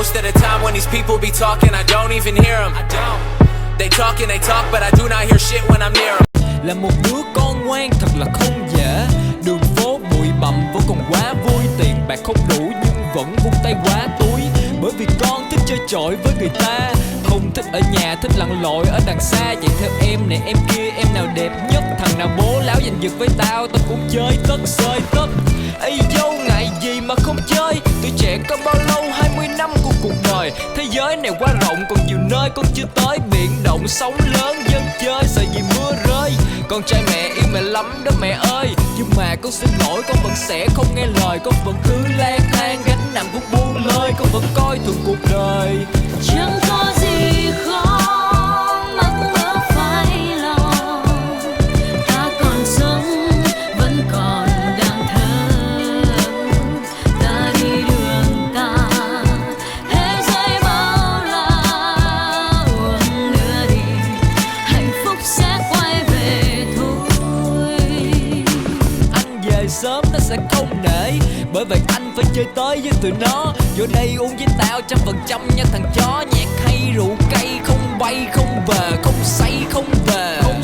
Most of the time when these people be talking, I don't even hear them. They talk, but I do not hear shit when I'm near them. Là một đứa con ngoan thật là không dễ. Đường phố bụi bặm vẫn còn quá vui. Tiền bạc không đủ nhưng vẫn vung tay quá túi. Bởi vì con thích chơi chọi với người ta, không thích ở nhà, thích lặn lội ở đằng xa. Chạy theo em này em kia, em nào đẹp nhất, thằng nào bố láo giành giật với tao, tao cũng chơi tất sơi tất. Ây dâu ngại gì mà không chơi, tuổi trẻ có bao lâu, 20 năm của cuộc đời. Thế giới này quá rộng, còn nhiều nơi con chưa tới. Biển động sóng lớn, dân chơi sợ gì mưa rơi. Con trai mẹ yêu mẹ lắm đó mẹ ơi, nhưng mà con xin lỗi, con vẫn sẽ không nghe lời. Con vẫn cứ lang thang gánh nặng cũng buông lơi, con vẫn coi thường cuộc đời. Chẳng có gì khó mắc mớ phải lo, ta còn sống vẫn còn đang thở. Ta đi đường ta thế giới bao la, uống nữa đi hạnh phúc sẽ quay về thôi. Anh về sớm nó sẽ không nể, bởi vậy anh phải chơi tới với tụi nó. Vô đây uống với tao 100% nha thằng chó. Nhạc hay rượu cay, không bay không về, không say không về, không